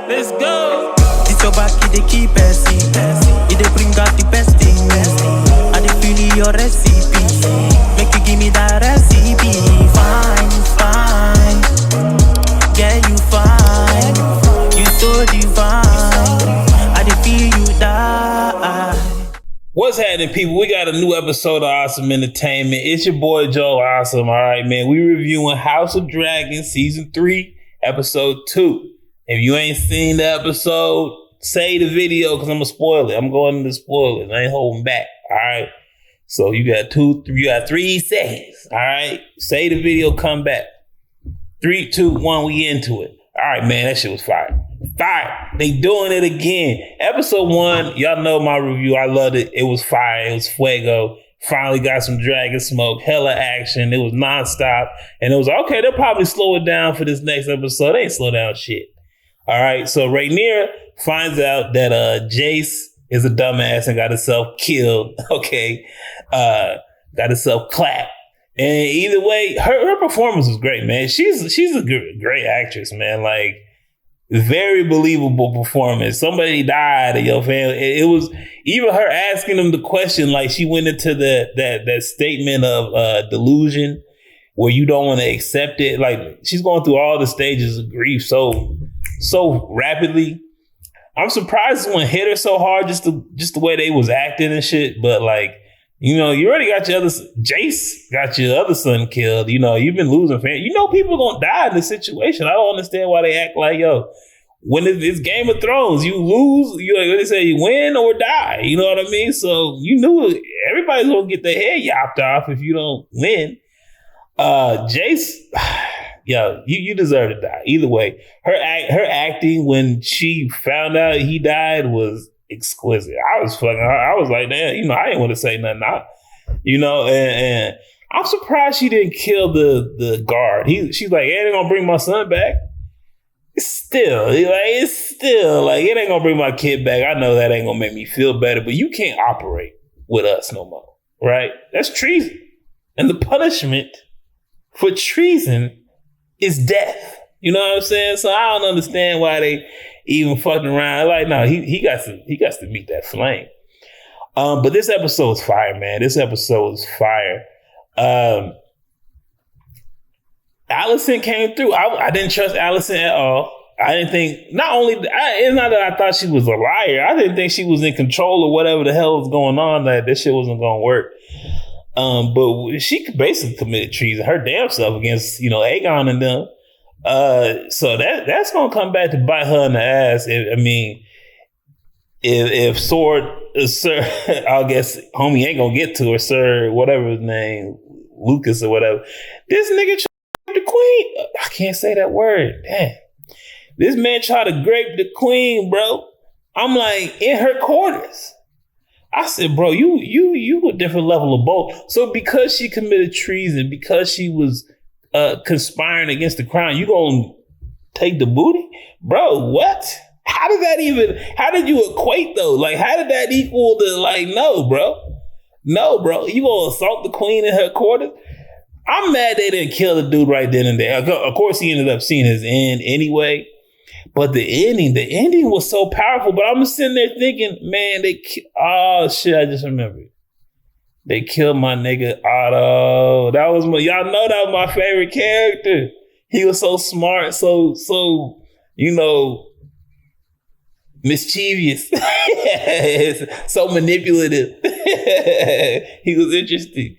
Let's go. It's your back, it dey keep passing. It dey bring out the best in me. I dey feel your recipe. Make you give me that recipe. Fine, fine. Yeah, you fine. You so divine. I dey feel you die. What's happening, people? We got a new episode of Awesome Entertainment. It's your boy Joe Awesome. All right, man. We reviewing House of Dragons Season 3, Episode 2. If you ain't seen the episode, say the video because I'm going to spoil it. I'm going to spoil it. I ain't holding back. All right. So you got 3 seconds. All right. Say the video, come back. 3, 2, 1, we into it. All right, man. That shit was fire. Fire. They doing it again. Episode 1, y'all know my review. I loved it. It was fire. It was fuego. Finally got some dragon smoke, hella action. It was nonstop. And it was okay, they'll probably slow it down for this next episode. They ain't slow down shit. All right, so Rhaenyra finds out that Jace is a dumbass and got himself killed. Okay, got himself clapped. And either way, her performance was great, man. She's a great actress, man. Like, very believable performance. Somebody died in your family. It was even her asking them the question, like she went into that statement of delusion where you don't want to accept it. Like, she's going through all the stages of grief so rapidly. I'm surprised this one hit her so hard, just the way they was acting and shit. But like, you know, you already got your other Jace got your other son killed. You know, you've been losing fans. You know, people gonna die in this situation. I don't understand why they act like, yo, when it's Game of Thrones, you lose. You like what they say, you win or die. You know what I mean? So you knew everybody's gonna get their head yopped off if you don't win. Jace. Yo, you deserve to die. Either way, her acting when she found out he died was exquisite. I was like, damn, you know, I didn't want to say nothing. And I'm surprised she didn't kill the guard. She's like, it ain't gonna bring my son back. It's still, it ain't gonna bring my kid back. I know that ain't gonna make me feel better, but you can't operate with us no more, right? That's treason. And the punishment for treason is death. You know what I'm saying? So I don't understand why they even fucking around. Like, no, he got to meet that flame. But this episode is fire, man. This episode is fire. Alicent came through. I didn't trust Alicent at all. I didn't think, it's not that I thought she was a liar. I didn't think she was in control of whatever the hell was going on, that this shit wasn't going to work. But she basically committed treason her damn self against, you know, Aegon and them. So that's gonna come back to bite her in the ass. If Sir, I guess homie ain't gonna get to her, Sir, whatever his name, Lucas or whatever. This nigga tried the queen. I can't say that word. Damn. This man tried to grape the queen, bro. I'm like, in her quarters. I said, bro, you a different level of bold. So because she committed treason, because she was conspiring against the crown, you gonna take the booty? Bro, what? How did you equate though? Like, how did that equal the, like, no, bro. You gonna assault the queen in her quarters? I'm mad they didn't kill the dude right then and there. Of course, he ended up seeing his end anyway. But the ending was so powerful. But I'm sitting there thinking, man, oh shit, I just remembered. They killed my nigga Otto. Y'all know that was my favorite character. He was so smart, so you know, mischievous, so manipulative. He was interesting.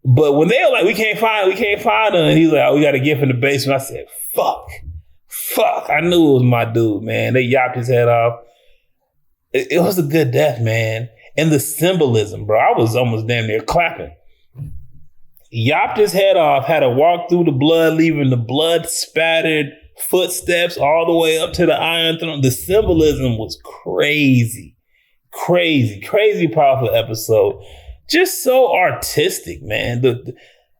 But when they were like, we can't find him, and he's like, oh, we got a gift in the basement. I said, fuck. I knew it was my dude, man. They yopped his head off. It was a good death, man. And the symbolism, bro. I was almost damn near clapping. Yopped his head off, had to walk through the blood, leaving the blood spattered footsteps all the way up to the Iron Throne. The symbolism was crazy. Crazy powerful episode. Just so artistic, man.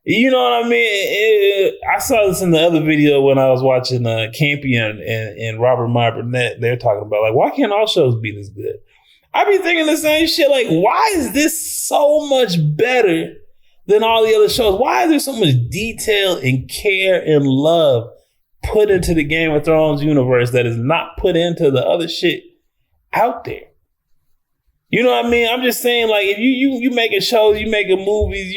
You know what I mean? I saw this in the other video when I was watching Campion and Robert Meyer Burnett. They're talking about, like, why can't all shows be this good? I be thinking the same shit. Like, why is this so much better than all the other shows? Why is there so much detail and care and love put into the Game of Thrones universe that is not put into the other shit out there. You know what I mean? I'm just saying, like, if you making shows, you making movies,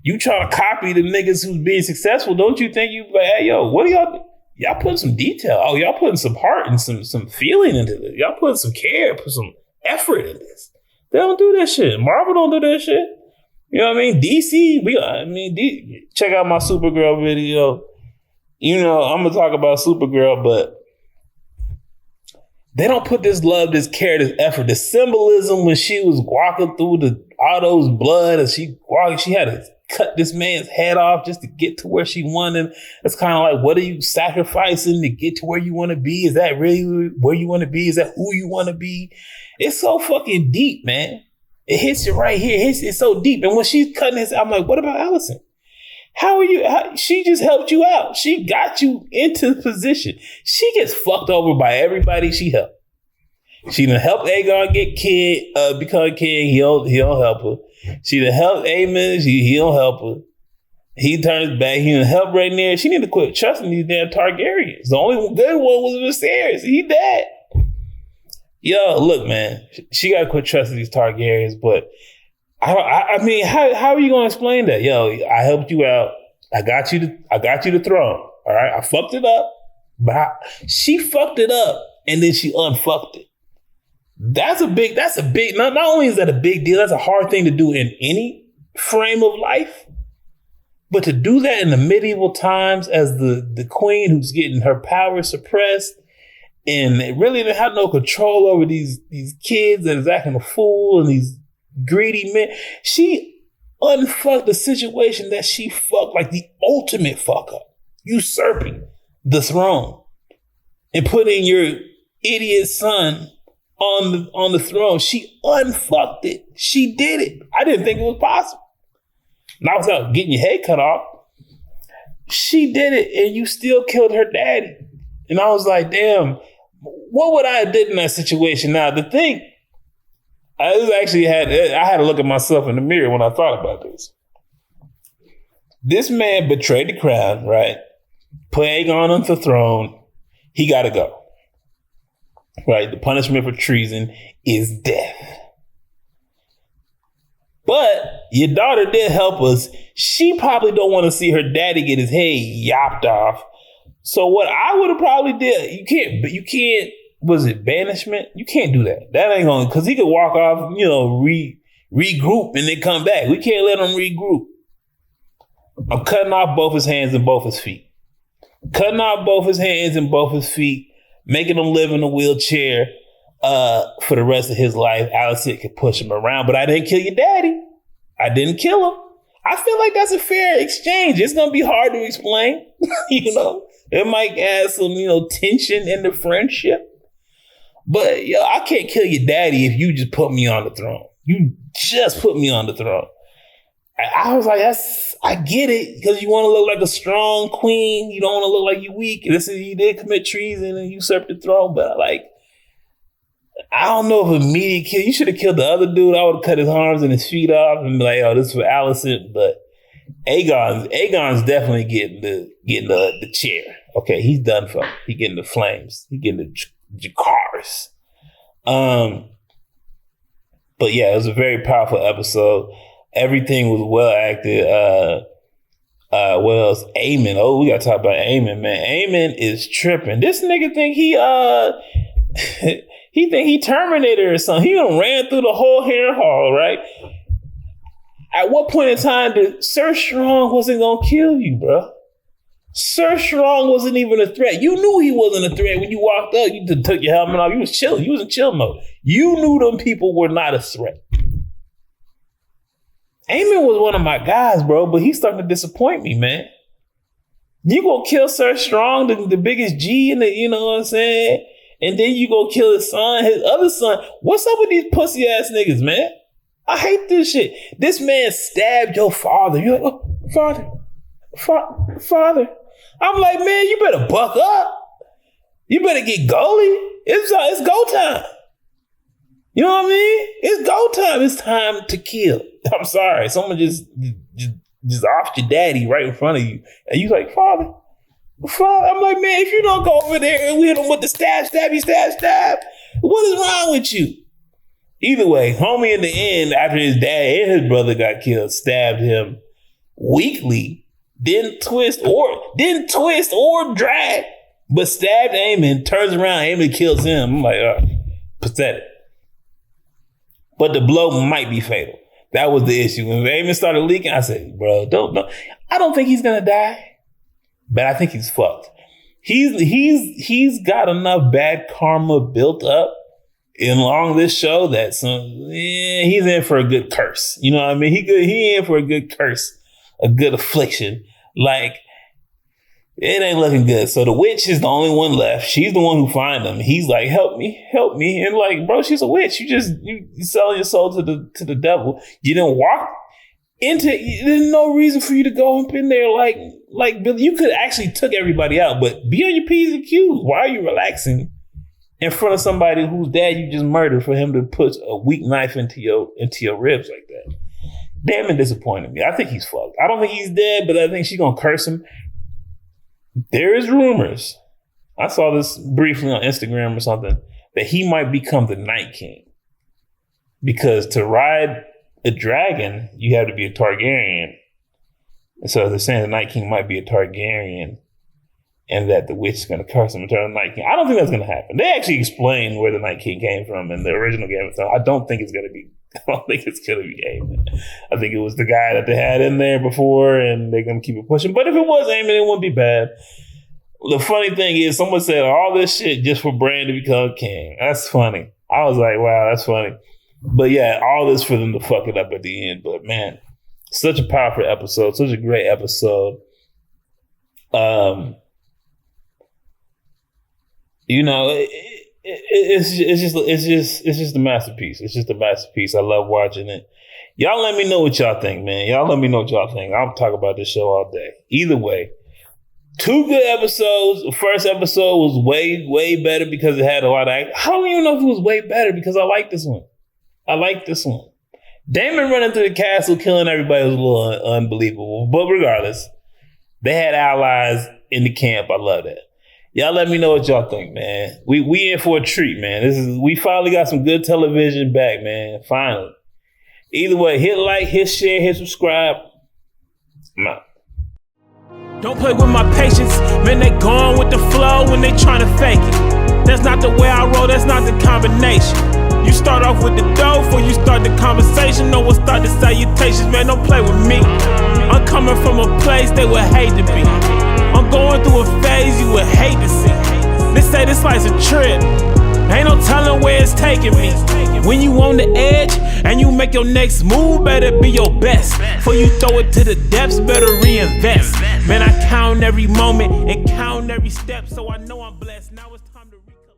you trying to copy the niggas who's being successful, don't you think you like, hey, yo, what are y'all putting some detail? Oh, y'all putting some heart and some feeling into this. Y'all putting some care, put some effort in this. They don't do that shit. Marvel don't do that shit. You know what I mean? DC, check out my Supergirl video. You know, I'm gonna talk about Supergirl, but they don't put this love, this care, this effort, the symbolism when she was walking through all those blood and she had to cut this man's head off just to get to where she wanted. It's kind of like, what are you sacrificing to get to where you want to be? Is that really where you want to be? Is that who you want to be? It's so fucking deep, man. It hits you right here. It's so deep. And when she's cutting his, I'm like, what about Alicent? How are you? She just helped you out. She got you into the position. She gets fucked over by everybody she helped. She done helped Aegon become king. He don't help her. She done helped Aemon. He don't help her. He turns back. He done helped Rhaenyra. She need to quit trusting these damn Targaryens. The only good one was Viserys. He dead. Yo, look, man. She got to quit trusting these Targaryens, but I mean, how are you gonna explain that? Yo, I helped you out. I got you the throne. All right, I fucked it up, but she fucked it up, and then she unfucked it. That's a big. Not only is that a big deal, that's a hard thing to do in any frame of life, but to do that in the medieval times as the queen who's getting her power suppressed and really didn't have no control over these kids that is acting a fool and these greedy men. She unfucked the situation that she fucked, like the ultimate fuck up, usurping the throne and putting your idiot son on the throne. She unfucked it. She did it. I didn't think it was possible. Not without getting your head cut off. She did it, and you still killed her daddy. And I was like, damn, what would I have did in that situation? Now, the thing, I had to look at myself in the mirror when I thought about this. This man betrayed the crown, right? Put Aegon on the throne. He got to go. Right? The punishment for treason is death. But your daughter did help us. She probably don't want to see her daddy get his head yopped off. So what I would have probably did, you can't, was it banishment? You can't do that. That ain't going, because he could walk off, regroup and then come back. We can't let him regroup. I'm cutting off both his hands and both his feet. Cutting off both his hands and both his feet, making him live in a wheelchair for the rest of his life. Alicent could push him around, but I didn't kill your daddy. I didn't kill him. I feel like that's a fair exchange. It's going to be hard to explain, It might add some, tension in the friendship. But, I can't kill your daddy if you just put me on the throne. You just put me on the throne. I was like, I get it, because you want to look like a strong queen. You don't want to look like you weak. You did commit treason and usurp the throne, but I don't know if immediate kill. You should have killed the other dude. I would have cut his arms and his feet off and be like, oh, this is for Alicent. But Aegon's definitely getting the chair. Okay, he's done for. He getting the flames. He getting the Jakars. But yeah, it was a very powerful episode. Everything was well acted. What else? Aemon. Oh, we gotta talk about Aemon, man. Aemon is tripping. This nigga think he think he Terminator or something. He done ran through the whole hair hall, right? At what point in time did Sir Strong wasn't gonna kill you, bro? Sir Strong wasn't even a threat. You knew he wasn't a threat when you walked up. You just took your helmet off. You was chilling. You was in chill mode. You knew them people were not a threat. Aemon was one of my guys, bro, but he's starting to disappoint me, man. You gonna kill Sir Strong, the biggest G in the, you know what I'm saying? And then you go kill his son, his other son. What's up with these pussy ass niggas, man? I hate this shit. This man stabbed your father. You're like, oh, father. I'm like, man, you better buck up. You better get goalie. It's go time. You know what I mean? It's go time. It's time to kill. I'm sorry. Someone just offed your daddy right in front of you. And you like, father, I'm like, man, if you don't go over there and we hit him with the stab, what is wrong with you? Either way, homie in the end, after his dad and his brother got killed, stabbed him weakly, didn't twist or drag, but stabbed Aemon, turns around, Aemon kills him. I'm like, pathetic. But the blow might be fatal. That was the issue. When Aemon started leaking, I said, bro, don't. I don't think he's gonna die, but I think he's fucked. He's got enough bad karma built up along this show that he's in for a good curse. You know what I mean? He in for a good curse, a good affliction. Like, it ain't looking good. So the witch is the only one left. She's the one who find him. He's like, help me. And like, bro, she's a witch. You sell your soul to the devil. You didn't walk into, there's no reason for you to go up in there like Billy. You could actually took everybody out, but be on your P's and Q's. Why are you relaxing in front of somebody whose dad you just murdered for him to put a weak knife into your ribs like that? Damn, it disappointed me. I think he's fucked. I don't think he's dead, but I think she's gonna curse him. There is rumors. I saw this briefly on Instagram or something that he might become the Night King, because to ride a dragon, you have to be a Targaryen. And so they're saying the Night King might be a Targaryen, and that the witch is going to curse him and turn the Night King. I don't think that's going to happen. They actually explained where the Night King came from in the original Game of Thrones. I don't think it's going to be Aemon. I think it was the guy that they had in there before, and they're going to keep it pushing. But if it was Aemon, it wouldn't be bad. The funny thing is, someone said all this shit just for Bran to become king. That's funny. I was like, wow, that's funny. But yeah, all this for them to fuck it up at the end. But man, such a powerful episode, such a great episode. You know, it's just a masterpiece. It's just a masterpiece. I love watching it. Y'all let me know what y'all think, man. Y'all let me know what y'all think. I'll talk about this show all day. Either way, 2 good episodes. The first episode was way better because it had a lot of action. I don't even know if it was way better because I like this one. Daemon running through the castle, killing everybody was a little unbelievable. But regardless, they had allies in the camp. I love that. Y'all let me know what y'all think, man. We in for a treat, man. We finally got some good television back, man. Finally. Either way, hit like, hit share, hit subscribe. I'm out. Don't play with my patience, man. They gone with the flow when they trying to fake it. That's not the way I roll, that's not the combination. You start off with the dough before you start the conversation. No one start the salutations, man. Don't play with me. I'm coming from a place they would hate to be. I'm going through a phase you would hate to see. They say this life's a trip. Ain't no telling where it's taking me. When you on the edge and you make your next move, better be your best. Before you throw it to the depths, better reinvest. Man, I count every moment and count every step, so I know I'm blessed. Now it's time.